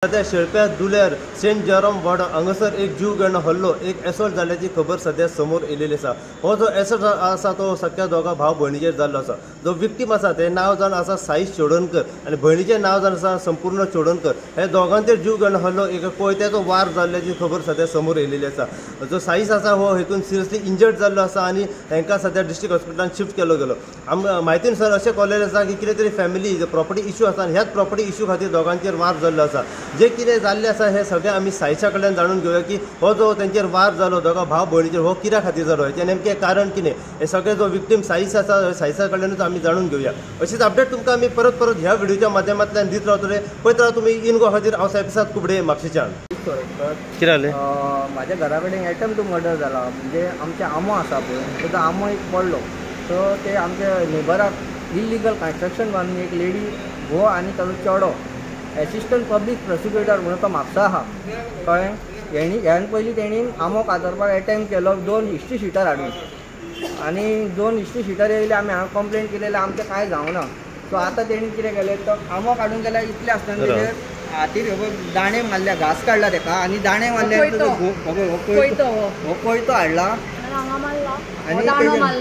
सध्या शेळप्या दुल्यार Saint जॉरम ward हांगासर एक जीव घेणा हल्लो एक एसॉल्ट जाल्ल्याची खबर सध्या समोर येयलेली आसा। हो जो एसॉल्ट आसा तो सख्या दोगा भाव भयणीचेर जाल्लो आसा। जो विक्टीम आसा ते नांव जावन आसा साईश चोडणकर आनी भयणीचें नांव जावन आसा संपूर्ण चोडणकर। हे दोगांचेर जीव घेणा हल्लो एक कोयत्याचो वार जाल्ल्याची खबर सध्या समोर येयलेली आसा। जो साईश आसा हो हेतून सिरियसली इंजर्ड जाल्लो आसा आनी तांकां सध्या डिस्ट्रिक्ट हॉस्पिटलांत शिफ्ट केलो गेलो। म्हायतीनुसार अशें कळलेलें आसा की कितें तरी फॅमिली प्रॉपर्टी इश्यू आसा आनी ह्याच प्रॉपर्टी इश्यू खातीर दोगांचेर वार जाल्लो आसा। जे कितें जाल्लें आसा हे सगळें आमी साईशा कडल्यान जाणून घेवया की हो जो तेंचेर वार जालो दोगा भाव भयणीचेर हो कित्या खातीर जालो हेचें नेमकें कारण कितें हे सगळें जो विक्टीम साईश आसा साईशा कडल्यानूच आमी जाणून घेवया। अशीच अपडेट तुमकां आमी परत ह्या व्हिडिओच्या माध्यमांतल्यान दित रावतले। पळयत राव तुमी इन गो खातीर हांव सायप्रसाद कुबडे म्हापशेच्यान। कितें जालें? म्हाज्या घरा कडेन एटॅम्प्ट टू मर्डर जाला। म्हणजे आमचे आमो आसा पळय तो आमो एक पडलो सो ते आमच्या नेबराक इल्लिगल कन्स्ट्रक्शन बांदून एक लेडी घो आनी ताजो चेडो एसिस्टंट पब्लीक प्रोसिक्युटर म्हणून तो म्हापसा आहा कळ्ळें। ह्यान पयलीं तेणी आमो कातरपाक एटॅम्प्ट केलो 2 हिस्ट्री शिटर हाडून आनी 2 हिस्ट्री शिटर येयले आमी हांगा कंप्लेंट केलेले आमचें कांय जावना। सो आतां तेणी कितें केलें तो आमो काडून गेल्यार इतलें आसतना तेजेर हातीर दाणे मारल्या घास काडला तेका आनी दाणे मारल्या हो कोयतो हाडला आनी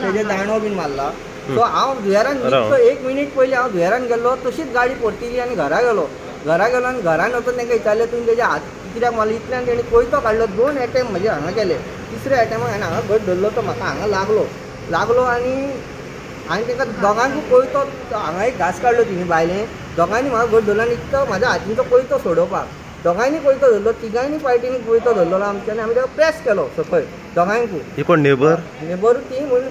तेजे दाणो बीन मारला। सो हांव धुयेरान 1 मिनीट पयलीं हांव धुयेरान गेल्लो तशीच गाडी परतिली आनी घरा गेलो आनी घरान वचून तांकां विचारलें तुमी तेजे हात कित्याक मारले इतल्यान तेणी कोयतो काडलो 2 एटॅम्प्ट म्हजे हांगा केले। तिसऱ्या एटॅम्पाक हांवें हांगा घट धरलो तो म्हाका हांगा लागलो आनी हांवें तांकां दोगांकूय कोयतो हांगा एक घास काडलो तिणी बायलें दोगांनी म्हाका घट धरलो आनी इतलो म्हाज्या हातीन तो कोयतो सोडोवपाक दोगांयनी कोयतो धरलो तिगांयनी पार्टीनी कोयतो धरलो आमच्या आनी हांवें ताका प्रेस केलो सकयल दोगांयकूय। कोण नेबर ती म्हण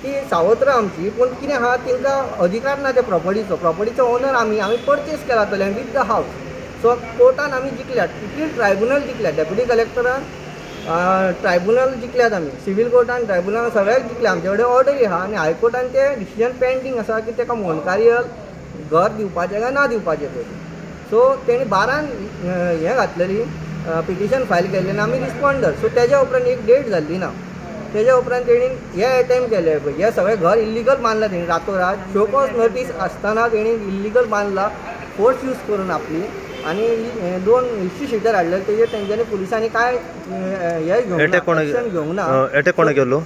ती सावत्र आमची पूण कितें आहा तांकां अधिकार ना त्या प्रॉपर्टीचो ओनर आमी परचेस केला तो लँड विथ द हावस। सो कोर्टान आमी जिखल्यात इतली ट्रायब्युनल जिखल्यात डेप्युटी कलेक्टरान ट्रायब्युनल जिखल्यात आमी सिवील कोर्टान ट्रायब्युनल सगळ्याक जिखले आमचे कडेन ऑर्डरी आहा आनी हायकोर्टान ते डिसिजन पेंडींग आसा की ताका मोनकार्यल घर दिवपाचें काय ना दिवपाचें ते। सो तेणी 12 हें घातलेली पिटिशन फायल केल्ली आनी आमी रिस्पॉन्डर। सो तेज्या उपरांत एक डेट जाल्ली ना तेज्या उपरांत तेणी हे अटॅम्प्ट केले पळय हे सगळें घर इल्लिगल बांदलां तेणी रातोरात शोकॉज नोटीस आसतना तेणी इल्लिगल बांदला फोर्स यूज करून आपली आनी 2 हिस्ट्री शिटर हाडले तेजेर तेंच्यांनी पुलिसांनी काय हे घेवंक ना। अटॅक कोणा केलो?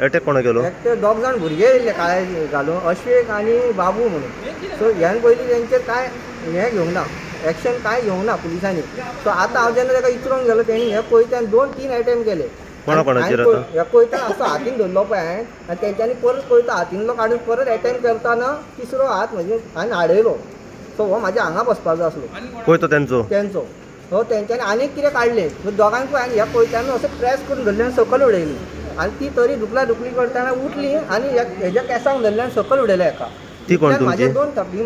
अटॅक कोणा केलो? ते 2 जाण भुरगे येयल्ले काळे घालून अश्वेक आनी बाबू म्हणून। सो ह्यान पयलीं तेंचेर काय हें घेवंक ना एक्शन काय घेवंक ना पुलिसांनी। सो आतां हांव जेन्ना ताका विचारूंक गेलो तेणी हे कोयत्यान 2-3 अटॅम्प्ट केले ह्या कोयत्यान असो हातीन धरलो पळय हांवें आनी तेंच्यांनी परत कोयतो हातीनलो काडून परत अटॅम्प्ट करतना तिसरो हात म्हणजे हांवें हाडयलो। सो हो म्हाज्या हांगा बसपाक जाय आसलो कोयतो तेंचो हो तेंच्यांनी आनीक कितें काडलें दोगांकूय हांवें ह्या कोयत्यान असो प्रेस करून धरली आनी सकयल उडयली आनी ती तरी दुखली करतना उठली आनी हेज्या केंसांक धरली आनी सकयल उडयलें हेका। म्हाजे 2 थप्पी ही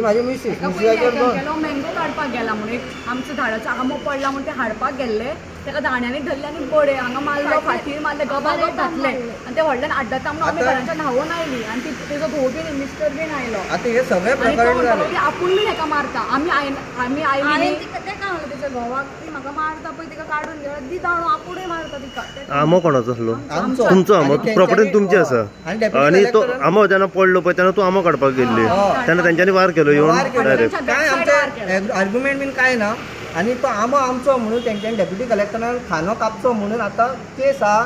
म्हाजी मिसीस मँगो काडपाक गेला म्हणून आमचो झाडाचो आंबो पडला म्हणून ते हाडपाक गेल्ले ताका दाण्यानी धरले आनी बडे हांगा मारलो फाटीर मारले गबागब घातले आनी ते व्हडल्यान आड्डाता म्हणून आमी घराच्या न्हांवून आयली आनी तेजो घोव बीन मिस्टर बीन आयलो। आतां हे सगळे प्रकरण जाले आपूण बीन हेका मारता आमी आयली तेका हांवें तेच्या घोवाक ती म्हाका मारता पळय तिका काडून घेवला दी दाणो आपुणूय मारता तिका। आमो कोणाचो आसलो? तुमचो आमो प्रॉपर्टी तुमची आसा आनी तो आमो जेन्ना पडलो पळय तेन्ना तूं आमो काडपाक गेल्ली तेन्ना तेंच्यांनी वार केलो येवन डायरेक्ट काय आमचे आर्ग्युमेंट बीन काय ना आनी तो आमो आमचो म्हणून तेंच्यांनी डेप्युटी कलेक्टरान खानो कापचो म्हणून आतां केस आहा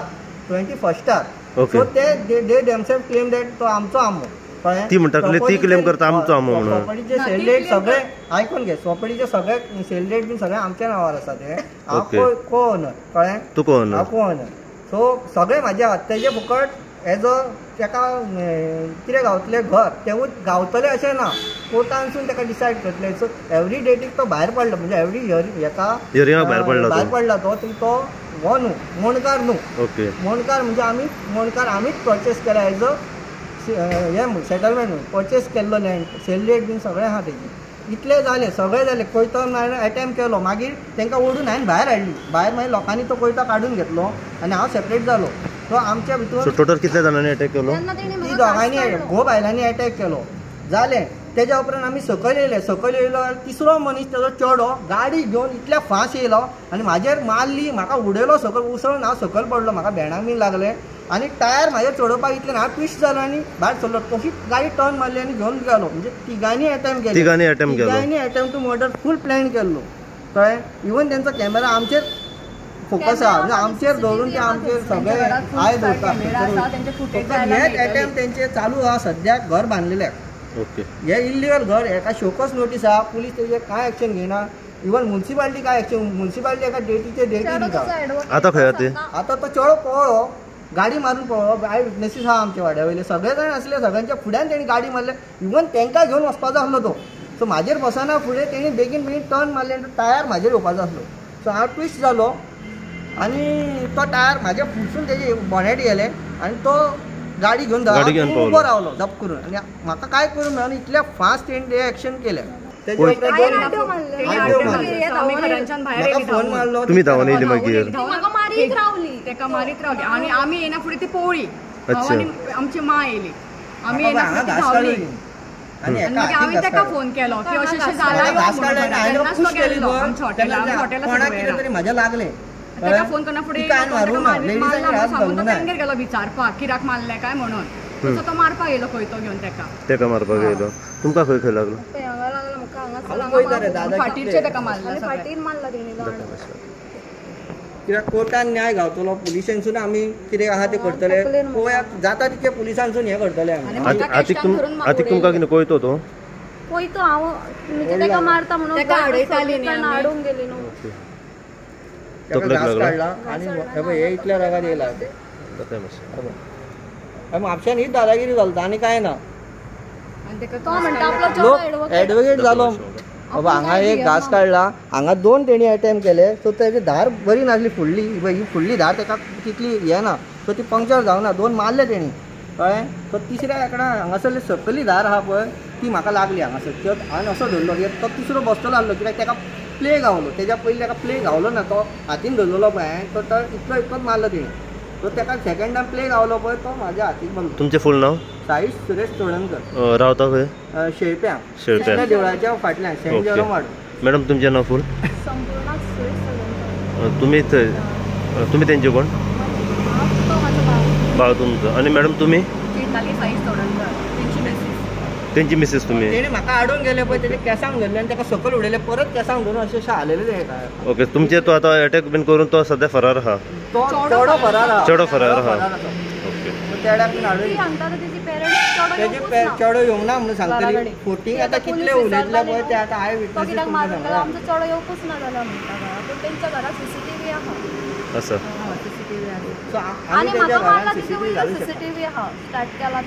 21 सो ते देमसेल्फ क्लेम दॅट तो आमचो आमो कळ्ळें। ती म्हणटा ती क्लेम करता आमचो आमो म्हणून प्रॉपर्टीचे सेल डेट सगळे आयकून घे प्रॉपर्टीचे सगळे सेल डेट बीन सगळे आमच्या नांवार आसा ते हांव को ओनर कळ्ळें तूं को ओनर। सो सगळे म्हाजे हात तेजे फुकट एज अ ताका कितें गावतलें घर तेवूच गावतलें अशें ना कोर्टानसून ताका डिसायड करतलें। सो एवरी डेटीक तो भायर पडलो म्हणजे एवरी हियरिंगाक भायर पडला तो हो न्हू मोणकार न्हू मोणकार म्हणजे आमीच परचेस केला एज अ हें सेटलमेंट म्हणून परचेस केल्लो लँड सेल डेट बीन सगळें आहा तेजें। इतलें जालें सगळें जालें कोयतो हांवें अटॅम्प्ट केलो मागीर तांकां ओडून हांवें भायर हाडली मागीर लोकांनी तो कोयतो काडून घेतलो आनी हांव सेपरेट जालो। सो आमच्या भितर टोटल कितल्या जाणांनी अटॅक केलो? ती दोगांयनी घोव बायलांनी अटॅक केलो जालें तेज्या उपरांत आमी सकयल येयलो आनी तिसरो मनीस तेजो चेडो गाडी घेवन इतल्या फास्ट येयलो आनी म्हाजेर मारली, म्हाका उडयलो सकयल, उसळून हांव सकयल पडलो, म्हाका भेंडाक बीन लागले आनी टायर म्हाजेर चडोवपाक इतलें हांव ट्विस्ट जालो आनी भायर सरलो. तशीच गाडी टर्न मारली आनी घेवन गेलो. म्हणजे तिगांनी attempt to murder full plan केल्लो. कळ्ळें? इवन तेंचो कॅमेरा आमचेर फोकस आहा, म्हणजे आमचेर दवरून ते आमचेर सगळे आय दवरता. हेच अटेम्प्ट तेंचे चालू आहा सद्याक घर बांदलेल्याक. ओके. हे इल्लिगल घर, हेका शोकस नोटीस आहा, पुलीस तेजेर कांय एक्शन घेना. इवन म्युन्सिपालिटी काय एक्शन, म्युन्सिपालिटी एका डेटी दिता. आता खंय ते आता तो चेडो पळलो, गाडी मारून पळलो, आय विटनेसीस आहा आमच्या वाड्या वयले, सगळे जाण आसले, सगळ्यांच्या फुड्यान तेणी गाडी मारले. इवन तेंकां घेवन वचपाचो आसलो तो. सो म्हाजेर बसना फुडें तेणी बेगीन टर्न मारले आनी टायर म्हाजेर येवपाचो आसलो. सो हांव ट्विस्ट जालो आनी तो टायर म्हाज्या फुडसून तेजे बोनेट गेले आनी तो गाडी घेवन उबो रावलो जप करून. आनी म्हाका काय करूंक मेळना, इतल्या फास्ट तेणी ते एक्शन केलें. फोन मारलो, तुम्ही धांवन येयली मागीर? तेका मारीत रावली आनी आमी येना फुडें ती पळोवली. भावानी आमची मां येयली, आमी येना फुडें ती धांवली आनी मागीर हांवें तेका फोन केलो की अशें अशें जालां. म्हाज्या लागले तेका फोन करना फुडें तांगेर गेलो विचारपाक कित्याक मारलें काय म्हणून. तसो तो मारपाक येयलो खंय तो घेवन तेका मारपाक येयलो. तुमकां खंय खंय लागलो? फाटीरचे तेका मारला, फाटीर मारला तेणी. कित्याक कोर्टान न्याय गावतलो, पुलिसांसून आमी कितें आहा तें करतले, पळोवया जाता तितके पुलिसांसून हें करतले आमी. आतीक तुमकां कितें पळयतो तो? पळयतो हांव, म्हणजे तेका मारता म्हणून तेका आडयताली न्ही, हाडूंक गेली न्हू. घास काडला आनी हे इतल्या रागात येयला. म्हापश्यान हीच दादागिरी चलता आनी कांय ना. तो म्हणटा आपलो लोक एडवोकेट जालो. बाबा हांगा एक घास काडला, हांगा 2 तेणी अटेम्प्ट केले. सो तेजी धार बरी नासली फुडली, ही फुडली धार तेका तितली हे ना, सो ती पंक्चर जावना. 2 मारले तेणी, कळ्ळें? सो तिसऱ्या एकडा हांगासरली सकली धार आहा पळय ती म्हाका लागली हांगासर. हांवें असो धरलो की तो तिसरो बसतलो आसलो, कित्याक तेका प्ले गावलो. तेज्या पयलीं तेका प्ले गावलो ना, तो हातीन धरलेलो पळय हांवें, तो इतलोच मारलो तेणी. सो तेका सेकंडान प्ले गावलो पळय तो म्हाज्या हातीक बसलो. तुमचें फूल नांव? साईश सुरेश चोडणकर. रावता खंय? शेळप्यां देवळाच्या फाटल्यान सेंट जॉर्ज वाड. मॅडम तुमचें नांव फूल? संपूर्ण सुरेश चोडणकर. तुमी तेंचे कोण? तो म्हाजो भाव तुमचो. आनी मॅडम तुमी? तेंची मिसेस तुमी? तेणी म्हाका हाडून गेले पळय, तेजे केसांक धरले आनी तेका सकयल उडयले, परत केसांक धरून अशें हालयले ते. ओके. तुमचे तो आतां अटॅक बीन करून तो सद्या फरार आहा? तो चेडो फरार आहा. ओके. तेड्याक बीन हाडून तेजे चेडो येवंक ना म्हणून सांगतली. फोटींग आतां कितले उलयतले पळय ते आतां आय विटनेस सांगला. आमचो चेडो येवपूच ना जाल्यार म्हणटा, पूण तेंच्या घरात CCTV आहा. आसा. आनी म्हाका मारला तिचे वयल्यार CCTV आहा. स्टार्ट केला